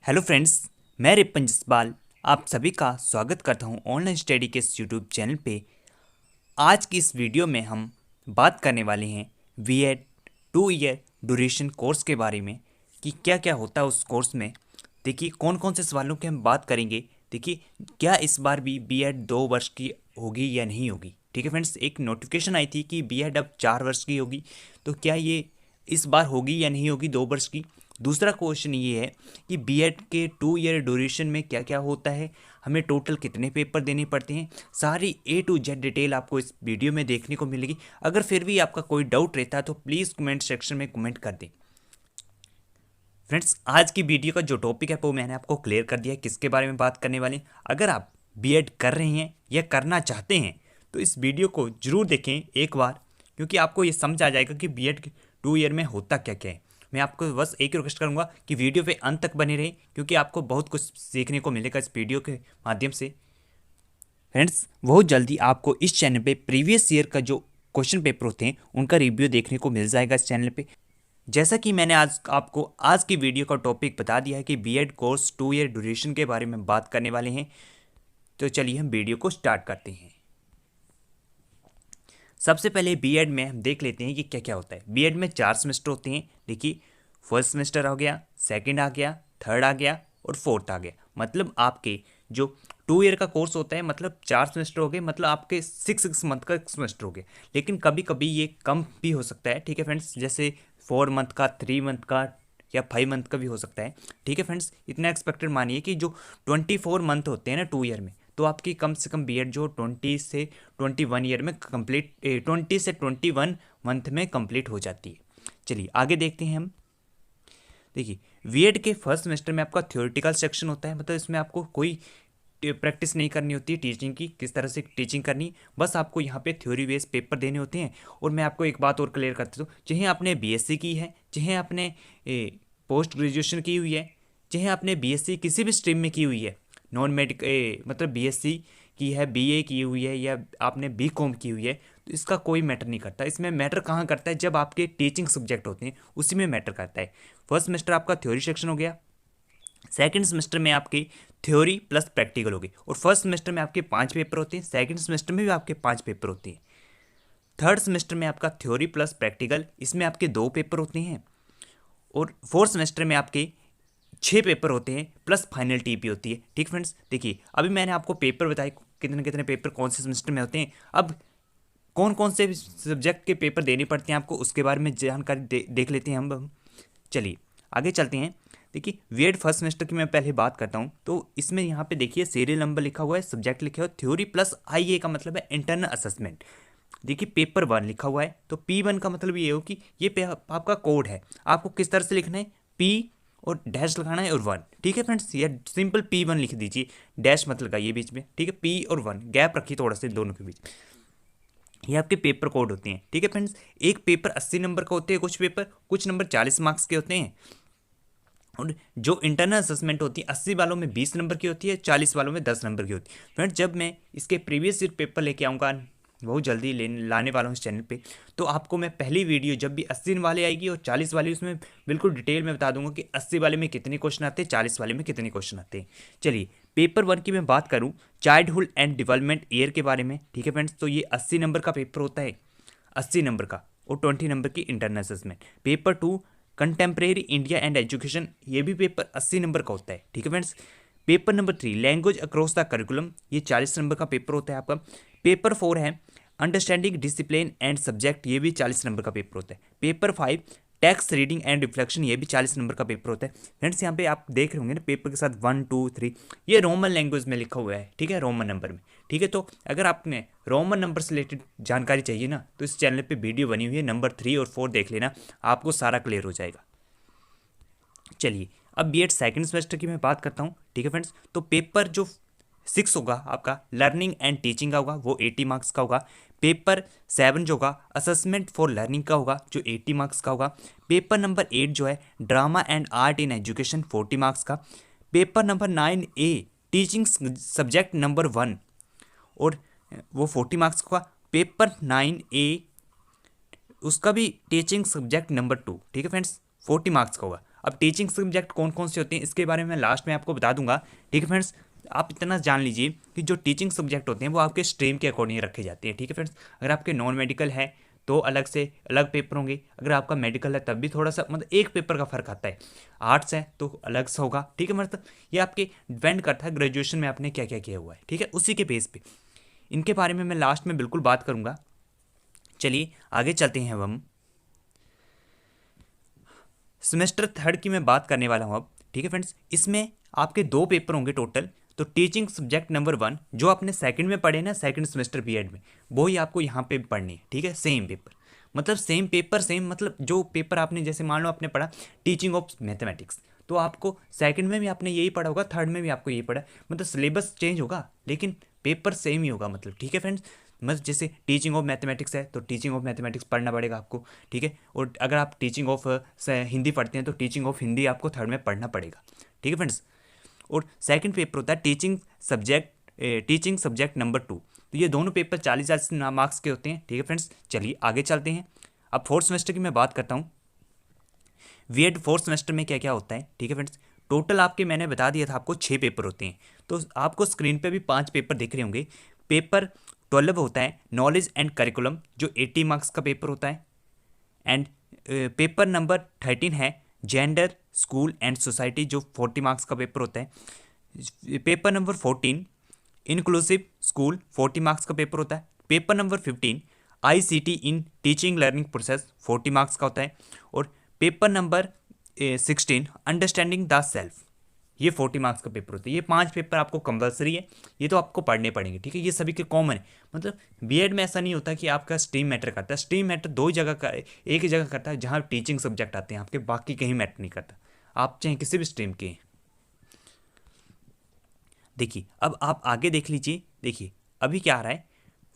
Hello friends, मैं Ripon Jaspal आप सभी का स्वागत करता हूं ऑनलाइन स्टडी के इस यूट्यूब चैनल पे। आज की इस वीडियो में हम बात करने वाले हैं बीएड 2 ईयर ड्यूरेशन कोर्स के बारे में कि क्या क्या होता है उस कोर्स में। देखिए कौन कौन से सवालों की हम बात करेंगे। देखिए क्या इस बार भी बीएड 2 वर्ष की होगी या नहीं होगी। ठीक है फ्रेंड्स, एक नोटिफिकेशन आई थी कि बीएड अब 4 वर्ष की होगी, तो क्या ये इस बार होगी या नहीं होगी 2 वर्ष की। दूसरा क्वेश्चन ये है कि बीएड के 2 ईयर ड्यूरेशन में क्या क्या होता है, हमें टोटल कितने पेपर देने पड़ते हैं। सारी A to Z डिटेल आपको इस वीडियो में देखने को मिलेगी। अगर फिर भी आपका कोई डाउट रहता है तो प्लीज़ कमेंट सेक्शन में कमेंट कर दें। फ्रेंड्स, आज की वीडियो का जो टॉपिक है वो मैंने आपको क्लियर कर दिया है किसके बारे में बात करने वाले हैं। अगर आप बीएड कर रहे हैं या करना चाहते हैं तो इस वीडियो को जरूर देखें एक बार, क्योंकि आपको ये समझ आ जाएगा कि बीएड 2 ईयर में होता क्या क्या है। मैं आपको बस एक ही रिक्वेस्ट करूंगा कि वीडियो पे अंत तक बने रहें, क्योंकि आपको बहुत कुछ सीखने को मिलेगा इस वीडियो के माध्यम से। फ्रेंड्स, बहुत जल्दी आपको इस चैनल पे प्रीवियस ईयर का जो क्वेश्चन पेपर होते हैं उनका रिव्यू देखने को मिल जाएगा इस चैनल पे। जैसा कि मैंने आज आपको आज की वीडियो का टॉपिक बता दिया है कि बीएड कोर्स 2 ईयर ड्यूरेशन के बारे में बात करने वाले हैं, तो चलिए हम वीडियो को स्टार्ट करते हैं। सबसे पहले बीएड में हम देख लेते हैं कि क्या क्या होता है। बीएड में 4 सेमेस्टर होते हैं। देखिए, फर्स्ट सेमेस्टर आ गया, सेकंड आ गया, थर्ड आ गया और फोर्थ आ गया। मतलब आपके जो 2 ईयर का कोर्स होता है, मतलब 4 सेमेस्टर हो गए, मतलब आपके 6 मंथ का सेमेस्टर हो गया। लेकिन कभी कभी ये कम भी हो सकता है। ठीक है फ्रेंड्स, जैसे 4 मंथ का, 3 मंथ का या 5 मंथ का भी हो सकता है। ठीक है फ्रेंड्स, इतना एक्सपेक्टेड मानिए कि जो 24 मंथ होते हैं ना 2 ईयर में, तो आपकी कम से कम बीएड जो 20 से 21 ईयर में कंप्लीट 20 से 21 मंथ में कंप्लीट हो जाती है। चलिए आगे देखते हैं हम। देखिए, बीएड के फर्स्ट सेमेस्टर में आपका थ्योरेटिकल सेक्शन होता है, मतलब इसमें आपको कोई प्रैक्टिस नहीं करनी होती है टीचिंग की, किस तरह से टीचिंग करनी, बस आपको यहाँ पे थ्योरी बेस्ड पेपर देने होते हैं। और मैं आपको एक बात और क्लियर करता हूँ, चाहे आपने बीएससी की है, चाहे आपने पोस्ट ग्रेजुएशन की हुई है, चाहे आपने बीएससी किसी भी स्ट्रीम में की हुई है, नॉन मेडिकल मतलब बीएससी की है, बीए की हुई है या आपने बीकॉम की हुई है, तो इसका कोई मैटर नहीं करता। इसमें मैटर कहाँ करता है, जब आपके टीचिंग सब्जेक्ट होते हैं उसी में मैटर करता है। फर्स्ट सेमेस्टर आपका थ्योरी सेक्शन हो गया, सेकंड सेमेस्टर में आपकी थ्योरी प्लस प्रैक्टिकल होगी, और फर्स्ट सेमेस्टर में आपके 5 पेपर होते हैं, सेकंड सेमेस्टर में भी आपके 5 पेपर होते हैं, थर्ड सेमेस्टर में आपका थ्योरी प्लस प्रैक्टिकल, इसमें आपके 2 पेपर होते हैं, और फोर्थ सेमेस्टर में आपके 6 पेपर होते हैं प्लस फाइनल टीपी होती है। ठीक फ्रेंड्स, देखिए अभी मैंने आपको पेपर बताए कितने कितने पेपर कौन से सेमेस्टर में होते हैं। अब कौन कौन से सब्जेक्ट के पेपर देने पड़ते हैं आपको, उसके बारे में जानकारी देख लेते हैं हम। चलिए आगे चलते हैं। देखिए, बीएड फर्स्ट सेमेस्टर की मैं पहले बात करता हूँ, तो इसमें यहाँ पे देखिए सीरियल नंबर लिखा हुआ है, सब्जेक्ट लिखा हुआ है थ्योरी प्लस आईए का मतलब है इंटरनल असेसमेंट। देखिए पेपर 1 लिखा हुआ है, तो P1 का मतलब ये हो कि ये आपका कोड है, आपको किस तरह से लिखना है, P और डैश लगाना है और 1। ठीक है फ्रेंड्स, या सिंपल P1 लिख दीजिए, डैश मत लगाइए बीच में। ठीक है, P और 1 गैप रखिए थोड़ा सा दोनों के बीच। ये आपके पेपर कोड होते हैं। ठीक है फ्रेंड्स, एक पेपर 80 नंबर का होते हैं, कुछ नंबर 40 मार्क्स के होते हैं, और जो इंटरनल असेसमेंट होती है 80 वालों में 20 नंबर की होती है, 40 वालों में 10 नंबर की होती है। फ्रेंड्स, जब मैं इसके प्रीवियस ईयर पेपर लेके आऊँगा, बहुत जल्दी लाने वाला हूँ इस चैनल पे, तो आपको मैं पहली वीडियो जब भी 80 वाले आएगी और 40 वाली, उसमें बिल्कुल डिटेल में बता दूंगा कि 80 वाले में कितने क्वेश्चन आते हैं, 40 वाले में कितने क्वेश्चन आते हैं। चलिए पेपर 1 की मैं बात करूँ, चाइल्डहुड एंड डेवलपमेंट ईयर के बारे में। ठीक है फ्रेंड्स, तो ये 80 नंबर का पेपर होता है, 80 नंबर का, और 20 नंबर की internal assessment. Paper 2 contemporary India and education, ये भी पेपर 80 नंबर का होता है। ठीक है friends, paper number 3 language across the curriculum, ये 40 नंबर का पेपर होता है आपका। पेपर 4 है अंडरस्टैंडिंग डिसिप्लिन एंड सब्जेक्ट, ये भी 40 नंबर का पेपर होता है। Paper 5 text reading and reflection, ये भी 40 नंबर का पेपर होता है। फ्रेंड्स, यहाँ पे आप देख रहे होंगे ना पेपर के साथ 1 2 3 ये रोमन लैंग्वेज में लिखा हुआ है। ठीक है, रोमन नंबर में। ठीक है, तो अगर आपने रोमन नंबर से रिलेटेड जानकारी चाहिए ना, तो इस चैनल पे वीडियो बनी हुई है, नंबर 3 और 4 देख लेना, आपको सारा क्लियर हो जाएगा। चलिए अब बीएड सेकंड सेमेस्टर की मैं बात करता हूँ। ठीक है फ्रेंड्स, तो पेपर जो 6 होगा आपका लर्निंग एंड टीचिंग का होगा, वो 80 मार्क्स का होगा। पेपर 7 जो होगा असेसमेंट फॉर लर्निंग का होगा, जो 80 मार्क्स का होगा। पेपर नंबर 8 जो है drama and art in education, 40 marks का। Paper number 9A teaching subject number 1, और वो 40 मार्क्स का। पेपर 9A उसका भी टीचिंग सब्जेक्ट नंबर 2, ठीक है फ्रेंड्स, 40 मार्क्स का होगा। अब टीचिंग सब्जेक्ट कौन कौन से होते हैं इसके बारे में मैं लास्ट में आपको बता दूंगा। ठीक है फ्रेंड्स, आप इतना जान लीजिए कि जो टीचिंग सब्जेक्ट होते हैं वो आपके स्ट्रीम के अकॉर्डिंग रखे जाते हैं। ठीक है फ्रेंड्स, अगर आपके नॉन मेडिकल है तो अलग से अलग पेपर होंगे, अगर आपका मेडिकल है तब भी थोड़ा सा मतलब एक पेपर का फर्क आता है, आर्ट्स है तो अलग से होगा। ठीक है, मतलब ये आपके डिपेंड करता है ग्रेजुएशन में आपने क्या क्या किया हुआ है। ठीक है, उसी के बेस पे इनके बारे में मैं लास्ट में बिल्कुल बात करूंगा। चलिए आगे चलते हैं हम। सेमेस्टर थर्ड की मैं बात करने वाला हूँ अब। ठीक है फ्रेंड्स, इसमें आपके 2 पेपर होंगे टोटल। तो टीचिंग सब्जेक्ट नंबर 1 जो आपने सेकंड में पढ़े ना, सेकंड सेमेस्टर बीएड में, वो ही आपको यहाँ पे पढ़नी है। ठीक है, सेम पेपर, मतलब सेम पेपर सेम, मतलब जो पेपर आपने जैसे मान लो आपने पढ़ा टीचिंग ऑफ मैथमेटिक्स, तो आपको सेकंड में भी आपने यही पढ़ा होगा, थर्ड में भी आपको यही पढ़ा, मतलब सिलेबस चेंज होगा लेकिन पेपर सेम ही होगा। मतलब ठीक है फ्रेंड्स, मतलब जैसे टीचिंग ऑफ मैथमेटिक्स है तो टीचिंग ऑफ मैथमेटिक्स पढ़ना पड़ेगा आपको। ठीक है, और अगर आप टीचिंग ऑफ हिंदी पढ़ते हैं तो टीचिंग ऑफ हिंदी आपको थर्ड में पढ़ना पड़ेगा। ठीक है फ्रेंड्स, और सेकंड पेपर होता है टीचिंग सब्जेक्ट नंबर 2। तो ये दोनों पेपर 40 मार्क्स के होते हैं। ठीक है फ्रेंड्स, चलिए आगे चलते हैं। अब फोर्थ सेमेस्टर की मैं बात करता हूँ, बीएड फोर्थ सेमेस्टर में क्या क्या होता है। ठीक है फ्रेंड्स, टोटल आपके मैंने बता दिया था आपको 6 पेपर होते हैं, तो आपको स्क्रीन पे भी 5 पेपर दिख रहे होंगे। पेपर 12 होता है नॉलेज एंड करिकुलम जो 80 मार्क्स का पेपर होता है, एंड पेपर नंबर 13 है जेंडर स्कूल एंड सोसाइटी जो 40 मार्क्स का पेपर होता है। Paper number 14 inclusive school 40 marks का पेपर होता है। Paper number 15 ICT in teaching learning process 40 marks का होता है। और paper number 16 understanding the self, ये 40 मार्क्स का पेपर होता है। ये 5 पेपर आपको कंपलसरी है, ये तो आपको पढ़ने पड़ेंगे। ठीक है, ये सभी के कॉमन है। मतलब बीएड में ऐसा नहीं होता कि आपका स्ट्रीम मैटर करता है, स्ट्रीम मैटर 2 ही जगह का, एक ही जगह करता है जहाँ टीचिंग सब्जेक्ट आते हैं आपके, बाकी कहीं मैटर नहीं करता, आप चाहे किसी भी स्ट्रीम के हैं। देखिए अब आप आगे देख लीजिए, देखिए अभी क्या आ रहा है,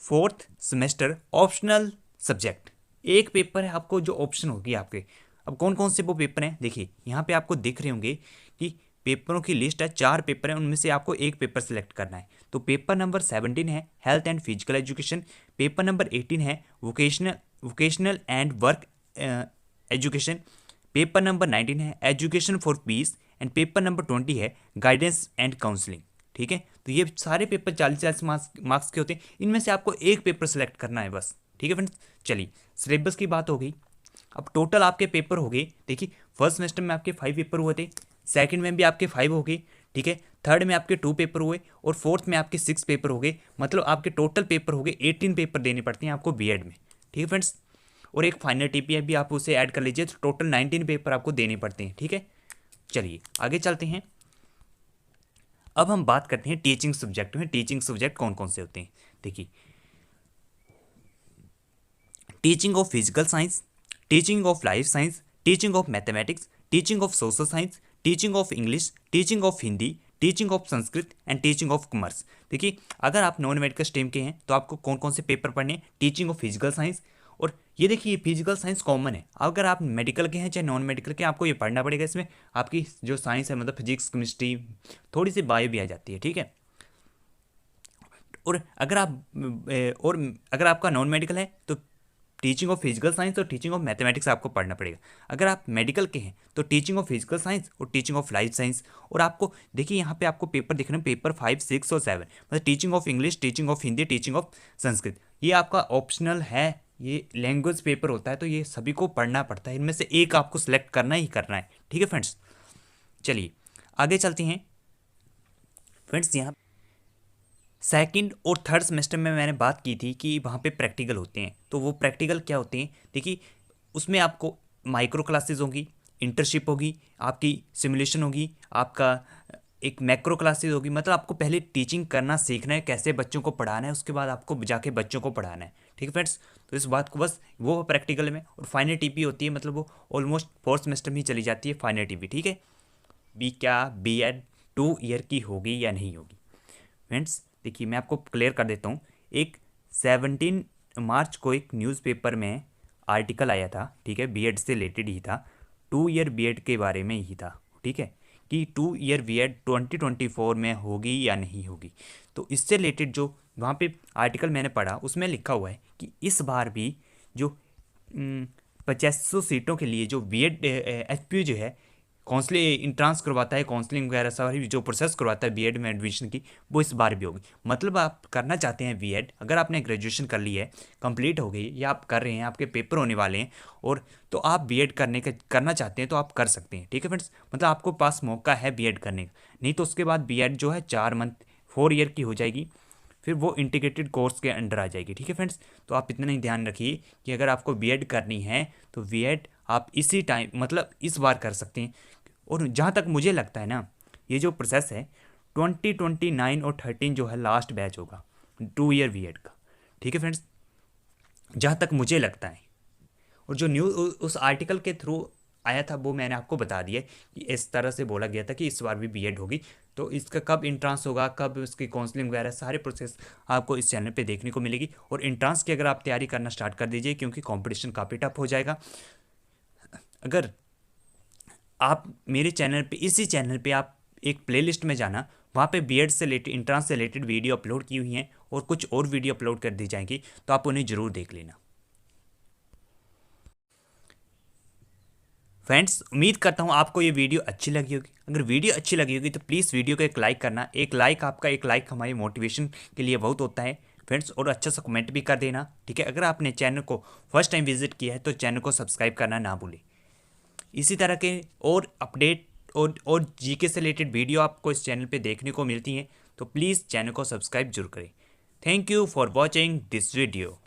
फोर्थ सेमेस्टर ऑप्शनल सब्जेक्ट, एक पेपर है आपको जो ऑप्शन होगी आपके। अब कौन कौन से वो पेपर हैं, देखिए यहाँ पे आपको दिख रहे होंगे कि पेपरों की लिस्ट है, 4 पेपर हैं, उनमें से आपको एक पेपर सेलेक्ट करना है। तो पेपर नंबर 17 है health and physical education, paper number 18 है vocational and work education, paper number 19 है education for piece, and paper number 20 है गाइडेंस एंड काउंसलिंग। ठीक है, तो ये सारे पेपर 40 मार्क्स के होते हैं, इनमें से आपको एक पेपर सेलेक्ट करना है बस। ठीक है फ्रेंड्स, चलिए सिलेबस की बात हो गई। अब टोटल आपके पेपर हो गए, देखिए फर्स्ट सेमेस्टर में आपके 5 पेपर हुए थे, सेकंड में भी आपके 5 हो गए। ठीक है, थर्ड में आपके 2 पेपर हुए, और फोर्थ में आपके 6 पेपर हो गए। मतलब आपके टोटल पेपर हो गए 18 पेपर देने पड़ते हैं आपको बीएड में। ठीक है फ्रेंड्स, और एक फाइनल टीपीआई भी आप उसे ऐड कर लीजिए, तो टोटल 19 पेपर आपको देने पड़ते हैं। ठीक है, चलिए आगे चलते हैं। अब हम बात करते हैं टीचिंग सब्जेक्ट में, टीचिंग सब्जेक्ट कौन कौन से होते हैं। देखिए teaching of physical science, teaching of life science, teaching of mathematics, teaching of social science, teaching of English, teaching of Hindi, teaching of Sanskrit and teaching of commerce. देखिए अगर आप नॉन मेडिकल स्ट्रीम के हैं तो आपको कौन कौन से पेपर पढ़ने हैं, टीचिंग ऑफ फिजिकल साइंस, और ये देखिए ये फिजिकल साइंस कॉमन है, अगर आप मेडिकल के हैं चाहे नॉन मेडिकल के, आपको ये पढ़ना पड़ेगा। इसमें आपकी जो साइंस है मतलब फिजिक्स केमिस्ट्री थोड़ी सी बायो भी आ जाती है। ठीक है, और अगर आपका नॉन मेडिकल है तो टीचिंग ऑफ फिजिकल साइंस और टीचिंग ऑफ मैथमेटिक्स आपको पढ़ना पड़ेगा। अगर आप मेडिकल के हैं तो टीचिंग ऑफ फिजिकल साइंस और टीचिंग ऑफ लाइफ साइंस। और आपको देखिए यहाँ पे आपको पेपर दिख रहे हैं, पेपर 5, 6 और 7, मतलब teaching of English, teaching of Hindi, teaching of Sanskrit, ये आपका ऑप्शनल है, ये लैंग्वेज पेपर होता है, तो ये सभी को पढ़ना पड़ता है, इनमें से एक आपको सिलेक्ट करना ही करना है। ठीक है फ्रेंड्स, चलिए आगे चलते हैं। फ्रेंड्स यहाँ सेकंड और थर्ड सेमेस्टर में मैंने बात की थी कि वहाँ पे प्रैक्टिकल होते हैं, तो वो प्रैक्टिकल क्या होते हैं, देखिए उसमें आपको माइक्रो क्लासेस होगी, इंटर्नशिप होगी, आपकी सिमुलेशन होगी, आपका एक मैक्रो क्लासेस होगी। मतलब आपको पहले टीचिंग करना सीखना है, कैसे बच्चों को पढ़ाना है, उसके बाद आपको जाके बच्चों को पढ़ाना है। ठीक है फ्रेंड्स, तो इस बात को बस वो प्रैक्टिकल में, और फाइनल टीपी होती है, मतलब वो ऑलमोस्ट फोर्थ सेमेस्टर में ही चली जाती है फाइनल टीपी। ठीक है, क्या बीएड 2 ईयर की होगी या नहीं होगी। फ्रेंड्स देखिए मैं आपको क्लियर कर देता हूँ, एक 17 मार्च को एक न्यूज़पेपर में आर्टिकल आया था, ठीक है, बीएड से रिलेटेड ही था, 2 ईयर बीएड के बारे में ही था। ठीक है, कि 2 ईयर बीएड 2024 में होगी या नहीं होगी। तो इससे रिलेटेड जो वहाँ पे आर्टिकल मैंने पढ़ा उसमें लिखा हुआ है कि इस बार भी जो 2500 सीटों के लिए जो बीएड एचपीयू जो है काउंसलिंग इंट्रांस करवाता है, काउंसलिंग वगैरह सारी जो प्रोसेस करवाता है बीएड में एडमिशन की, वो इस बार भी होगी। मतलब आप करना चाहते हैं बीएड, अगर आपने ग्रेजुएशन कर ली है, कंप्लीट हो गई या आप कर रहे हैं, आपके पेपर होने वाले हैं, और तो आप बीएड करना चाहते हैं तो आप कर सकते हैं। ठीक है फ्रेंड्स, मतलब आपको पास मौका है बीएड करने का। नहीं तो उसके बाद बीएड जो है 4 ईयर की हो जाएगी, फिर वो इंटीग्रेटेड कोर्स के अंडर आ जाएगी। ठीक है फ्रेंड्स, तो आप इतना ही ध्यान रखिए कि अगर आपको बीएड करनी है तो बीएड आप इसी टाइम मतलब इस बार कर सकते हैं। और जहाँ तक मुझे लगता है ना, ये जो प्रोसेस है 2029 और 13 जो है लास्ट बैच होगा 2 ईयर बीएड का। ठीक है फ्रेंड्स, जहाँ तक मुझे लगता है, और जो न्यूज़ उस आर्टिकल के थ्रू आया था वो मैंने आपको बता दिया कि इस तरह से बोला गया था कि इस बार भी बीएड होगी। तो इसका कब इंट्रांस होगा, कब उसकी काउंसलिंग वगैरह सारे प्रोसेस आपको इस चैनल पे देखने को मिलेगी। और इंट्रांस की अगर आप तैयारी करना स्टार्ट कर दीजिए, क्योंकि कंपटीशन काफ़ी टफ हो जाएगा। अगर आप मेरे चैनल पे, इसी चैनल पे आप एक प्लेलिस्ट में जाना, वहाँ पे बीएड से रिलेटेड, इंट्रांस से रिलेटेड वीडियो अपलोड की हुई हैं और कुछ और वीडियो अपलोड कर दी जाएंगी, तो आप उन्हें ज़रूर देख लेना। फ्रेंड्स, उम्मीद करता हूँ आपको ये वीडियो अच्छी लगी होगी। अगर वीडियो अच्छी लगी होगी तो प्लीज़ वीडियो को एक लाइक करना। एक लाइक, आपका एक लाइक हमारी मोटिवेशन के लिए बहुत होता है फ्रेंड्स। और अच्छा सा कमेंट भी कर देना। ठीक है, अगर आपने चैनल को फर्स्ट टाइम विजिट किया है तो चैनल को सब्सक्राइब करना ना भूलें। इसी तरह के और अपडेट और जीके से रिलेटेड वीडियो आपको इस चैनल पे देखने को मिलती हैं, तो प्लीज़ चैनल को सब्सक्राइब जरूर करें। Thank you for watching this video.